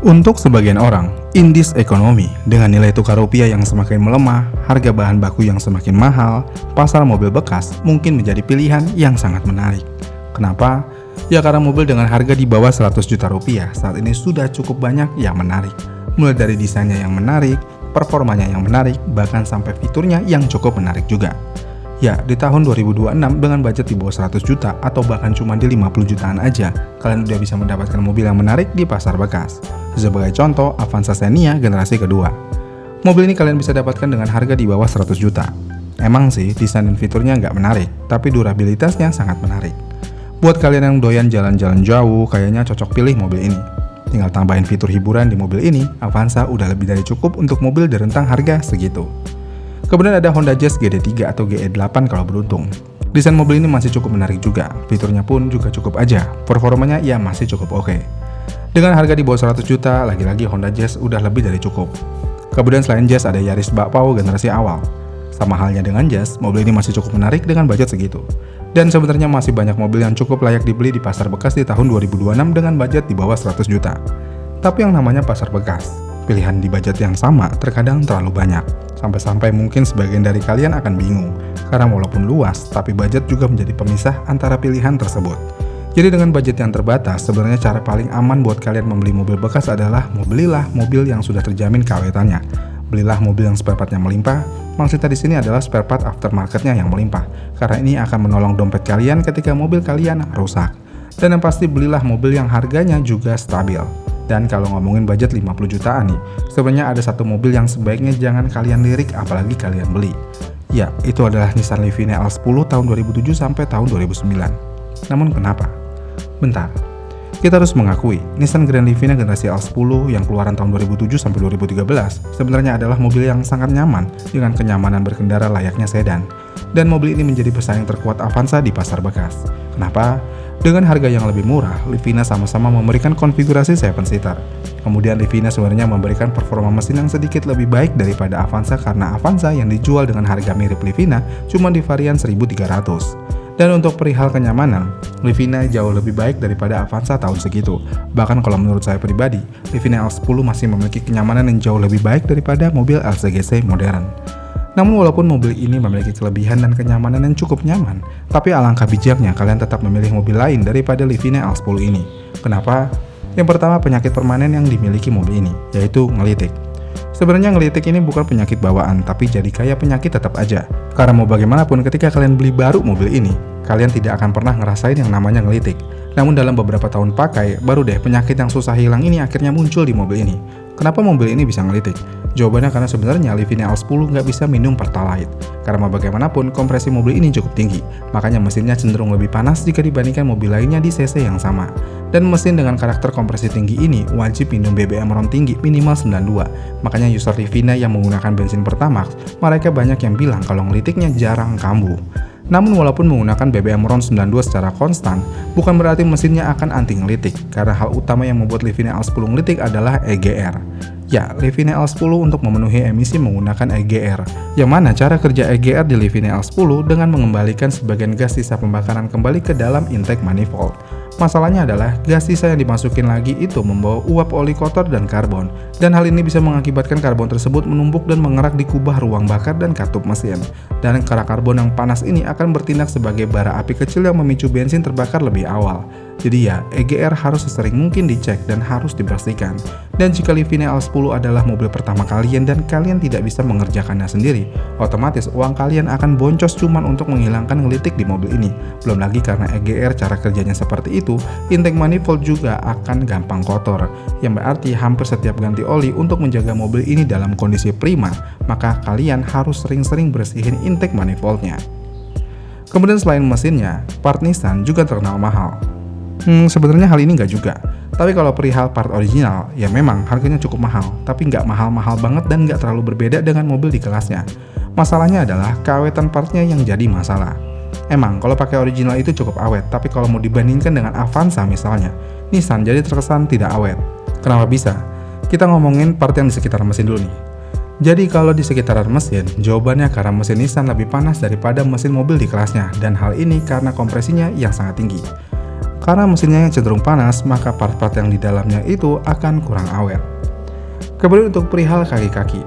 Untuk sebagian orang, in this economy, dengan nilai tukar rupiah yang semakin melemah, harga bahan baku yang semakin mahal, pasar mobil bekas mungkin menjadi pilihan yang sangat menarik. Kenapa? Ya karena mobil dengan harga di bawah 100 juta rupiah saat ini sudah cukup banyak yang menarik. Mulai dari desainnya yang menarik, performanya yang menarik, bahkan sampai fiturnya yang cukup menarik juga. Ya, di tahun 2026 dengan budget di bawah 100 juta atau bahkan cuma di 50 jutaan aja, kalian udah bisa mendapatkan mobil yang menarik di pasar bekas. Sebagai contoh, Avanza Xenia generasi kedua. Mobil ini kalian bisa dapatkan dengan harga di bawah 100 juta. Emang sih, desain dan fiturnya nggak menarik, tapi durabilitasnya sangat menarik. Buat kalian yang doyan jalan-jalan jauh, kayaknya cocok pilih mobil ini. Tinggal tambahin fitur hiburan di mobil ini, Avanza udah lebih dari cukup untuk mobil di rentang harga segitu. Kemudian ada Honda Jazz GD3 atau GE8 kalau beruntung. Desain mobil ini masih cukup menarik juga, fiturnya pun juga cukup aja, performanya ya masih cukup oke. Dengan harga di bawah 100 juta, lagi-lagi Honda Jazz udah lebih dari cukup. Kemudian selain Jazz ada Yaris Bakpao generasi awal. Sama halnya dengan Jazz, mobil ini masih cukup menarik dengan budget segitu. Dan sebenarnya masih banyak mobil yang cukup layak dibeli di pasar bekas di tahun 2026 dengan budget di bawah 100 juta. Tapi yang namanya pasar bekas, pilihan di budget yang sama terkadang terlalu banyak. Sampai-sampai mungkin sebagian dari kalian akan bingung, karena walaupun luas, tapi budget juga menjadi pemisah antara pilihan tersebut. Jadi dengan budget yang terbatas, sebenarnya cara paling aman buat kalian membeli mobil bekas adalah belilah mobil yang sudah terjamin keawetannya. Belilah mobil yang spare part-nya melimpah. Maksudnya di sini adalah spare part aftermarket-nya yang melimpah, karena ini akan menolong dompet kalian ketika mobil kalian rusak. Dan yang pasti belilah mobil yang harganya juga stabil. Dan kalau ngomongin budget 50 jutaan nih, sebenarnya ada satu mobil yang sebaiknya jangan kalian lirik apalagi kalian beli. Ya, itu adalah Nissan Livina L10 tahun 2007 sampai tahun 2009. Namun kenapa? Bentar. Kita harus mengakui, Nissan Grand Livina generasi L10 yang keluaran tahun 2007 sampai 2013 sebenarnya adalah mobil yang sangat nyaman dengan kenyamanan berkendara layaknya sedan. Dan mobil ini menjadi pesaing terkuat Avanza di pasar bekas. Kenapa? Dengan harga yang lebih murah, Livina sama-sama memberikan konfigurasi 7-seater. Kemudian Livina sebenarnya memberikan performa mesin yang sedikit lebih baik daripada Avanza karena Avanza yang dijual dengan harga mirip Livina cuma di varian 1300. Dan untuk perihal kenyamanan, Livina jauh lebih baik daripada Avanza tahun segitu. Bahkan kalau menurut saya pribadi, Livina L10 masih memiliki kenyamanan yang jauh lebih baik daripada mobil LCGC modern. Namun walaupun mobil ini memiliki kelebihan dan kenyamanan yang cukup nyaman, tapi alangkah bijaknya kalian tetap memilih mobil lain daripada Livina L10 ini. Kenapa? Yang pertama, penyakit permanen yang dimiliki mobil ini, yaitu ngelitik. Sebenarnya ngelitik ini bukan penyakit bawaan, tapi jadi kayak penyakit tetap aja. Karena mau bagaimanapun ketika kalian beli baru mobil ini, kalian tidak akan pernah ngerasain yang namanya ngelitik. Namun dalam beberapa tahun pakai, baru deh penyakit yang susah hilang ini akhirnya muncul di mobil ini. Kenapa mobil ini bisa ngelitik? Jawabannya karena sebenarnya Livina L10 nggak bisa minum Pertalite. Karena bagaimanapun kompresi mobil ini cukup tinggi, makanya mesinnya cenderung lebih panas jika dibandingkan mobil lainnya di cc yang sama. Dan mesin dengan karakter kompresi tinggi ini wajib minum BBM RON tinggi minimal 92. Makanya user Livina yang menggunakan bensin Pertamax, mereka banyak yang bilang kalau ngelitiknya jarang kambuh. Namun walaupun menggunakan BBM RON 92 secara konstan, bukan berarti mesinnya akan anti ngelitik, karena hal utama yang membuat Livina L10 ngelitik adalah EGR. Ya, Livina L10 untuk memenuhi emisi menggunakan EGR. Yang mana cara kerja EGR di Livina L10 dengan mengembalikan sebagian gas sisa pembakaran kembali ke dalam intake manifold. Masalahnya adalah gas sisa yang dimasukin lagi itu membawa uap oli kotor dan karbon, dan hal ini bisa mengakibatkan karbon tersebut menumpuk dan mengerak di kubah ruang bakar dan katup mesin. Dan kerak karbon yang panas ini akan bertindak sebagai bara api kecil yang memicu bensin terbakar lebih awal. Jadi ya, EGR harus sesering mungkin dicek dan harus dibersihkan. Dan jika Livina L10 adalah mobil pertama kalian dan kalian tidak bisa mengerjakannya sendiri, otomatis uang kalian akan boncos cuman untuk menghilangkan ngelitik di mobil ini. Belum lagi karena EGR cara kerjanya seperti itu, intake manifold juga akan gampang kotor. Yang berarti hampir setiap ganti oli untuk menjaga mobil ini dalam kondisi prima, maka kalian harus sering-sering bersihin intake manifoldnya. Kemudian selain mesinnya, part Nissan juga terkenal mahal. Sebenarnya hal ini nggak juga. Tapi kalau perihal part original, ya memang harganya cukup mahal, tapi nggak mahal-mahal banget dan nggak terlalu berbeda dengan mobil di kelasnya. Masalahnya adalah keawetan partnya yang jadi masalah. Emang kalau pakai original itu cukup awet, tapi kalau mau dibandingkan dengan Avanza misalnya, Nissan jadi terkesan tidak awet. Kenapa bisa? Kita ngomongin part yang di sekitar mesin dulu nih. Jadi kalau di sekitaran mesin, jawabannya karena mesin Nissan lebih panas daripada mesin mobil di kelasnya, dan hal ini karena kompresinya yang sangat tinggi. Karena mesinnya yang cenderung panas, maka part-part yang di dalamnya itu akan kurang awet. Kemudian untuk perihal kaki-kaki.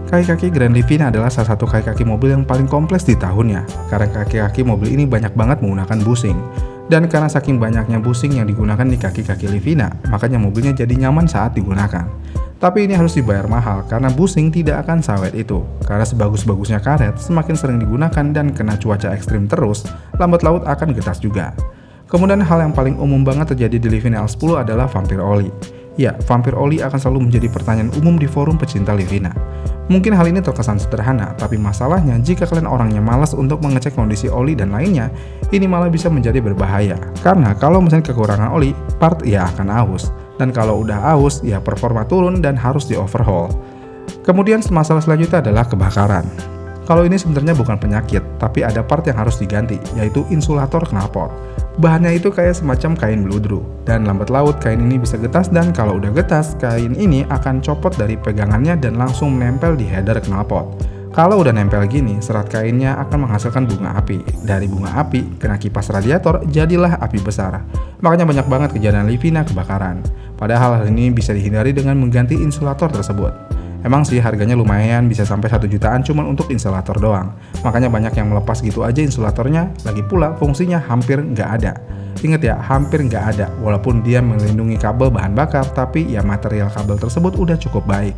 Kaki-kaki Grand Livina adalah salah satu kaki-kaki mobil yang paling kompleks di tahunnya, karena kaki-kaki mobil ini banyak banget menggunakan bushing. Dan karena saking banyaknya bushing yang digunakan di kaki-kaki Livina, makanya mobilnya jadi nyaman saat digunakan. Tapi ini harus dibayar mahal, karena bushing tidak akan sawet itu. Karena sebagus-bagusnya karet, semakin sering digunakan dan kena cuaca ekstrim terus, lambat laut akan getas juga. Kemudian hal yang paling umum banget terjadi di Livina L10 adalah vampir oli. Ya, vampir oli akan selalu menjadi pertanyaan umum di forum pecinta Livina. Mungkin hal ini terkesan sederhana, tapi masalahnya jika kalian orangnya malas untuk mengecek kondisi oli dan lainnya, ini malah bisa menjadi berbahaya. Karena kalau mesin kekurangan oli, part ya akan aus. Dan kalau udah aus, ya performa turun dan harus di overhaul. Kemudian masalah selanjutnya adalah kebakaran. Kalau ini sebenarnya bukan penyakit, tapi ada part yang harus diganti, yaitu insulator knalpot. Bahannya itu kayak semacam kain bludru, dan lambat laut kain ini bisa getas, dan kalau udah getas, kain ini akan copot dari pegangannya dan langsung menempel di header knalpot. Kalau udah nempel gini, serat kainnya akan menghasilkan bunga api. Dari bunga api, kena kipas radiator, jadilah api besar. Makanya banyak banget kejadian Livina kebakaran. Padahal hal ini bisa dihindari dengan mengganti insulator tersebut. Emang sih harganya lumayan, bisa sampai 1 jutaan cuman untuk insulator doang. Makanya banyak yang melepas gitu aja insulatornya, lagi pula fungsinya hampir nggak ada. Ingat ya, hampir nggak ada, walaupun dia melindungi kabel bahan bakar, tapi ya material kabel tersebut udah cukup baik.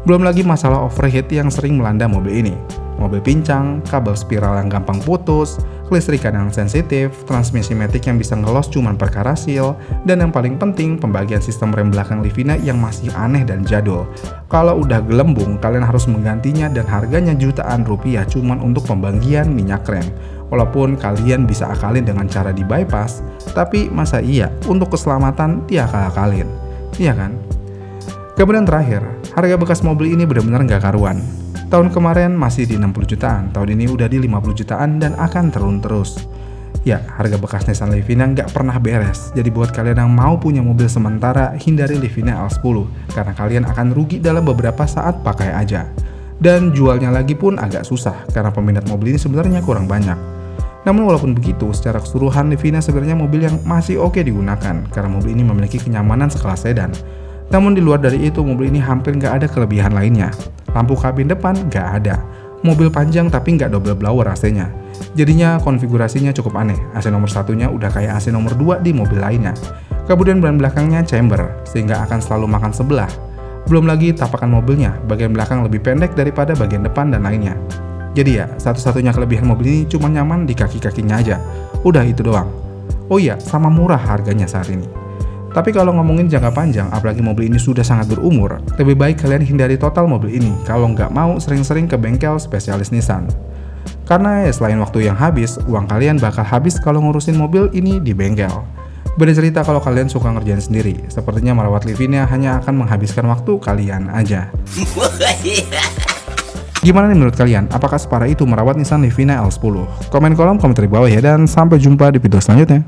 Belum lagi masalah overheat yang sering melanda mobil ini. Mobil pincang, kabel spiral yang gampang putus, kelistrikan yang sensitif, transmisi matic yang bisa ngelos cuman perkara seal, dan yang paling penting pembagian sistem rem belakang Livina yang masih aneh dan jadul. Kalau udah gelembung, kalian harus menggantinya dan harganya jutaan rupiah cuman untuk pembagian minyak rem. Walaupun kalian bisa akalin dengan cara di bypass, tapi masa iya untuk keselamatan diakal-akalin, iya kan? Kemudian terakhir, harga bekas mobil ini benar-benar nggak karuan. Tahun kemarin masih di 60 jutaan, tahun ini udah di 50 jutaan dan akan turun terus. Ya, harga bekas Nissan Livina nggak pernah beres, jadi buat kalian yang mau punya mobil sementara, hindari Livina L10, karena kalian akan rugi dalam beberapa saat pakai aja. Dan jualnya lagi pun agak susah, karena peminat mobil ini sebenarnya kurang banyak. Namun walaupun begitu, secara keseluruhan Livina sebenarnya mobil yang masih oke digunakan, karena mobil ini memiliki kenyamanan sekelas sedan. Namun di luar dari itu, mobil ini hampir nggak ada kelebihan lainnya. Lampu kabin depan nggak ada. Mobil panjang tapi nggak double blower AC-nya. Jadinya konfigurasinya cukup aneh. AC nomor satunya udah kayak AC nomor 2 di mobil lainnya. Kemudian ban belakangnya chamber, sehingga akan selalu makan sebelah. Belum lagi tapakan mobilnya, bagian belakang lebih pendek daripada bagian depan dan lainnya. Jadi ya, satu-satunya kelebihan mobil ini cuma nyaman di kaki-kakinya aja. Udah itu doang. Oh iya, sama murah harganya saat ini. Tapi kalau ngomongin jangka panjang, apalagi mobil ini sudah sangat berumur, lebih baik kalian hindari total mobil ini kalau nggak mau sering-sering ke bengkel spesialis Nissan. Karena ya selain waktu yang habis, uang kalian bakal habis kalau ngurusin mobil ini di bengkel. Beda cerita kalau kalian suka ngerjain sendiri, sepertinya merawat Livina hanya akan menghabiskan waktu kalian aja. Gimana nih menurut kalian? Apakah separah itu merawat Nissan Livina L10? Komen kolom komentar di bawah ya, dan sampai jumpa di video selanjutnya.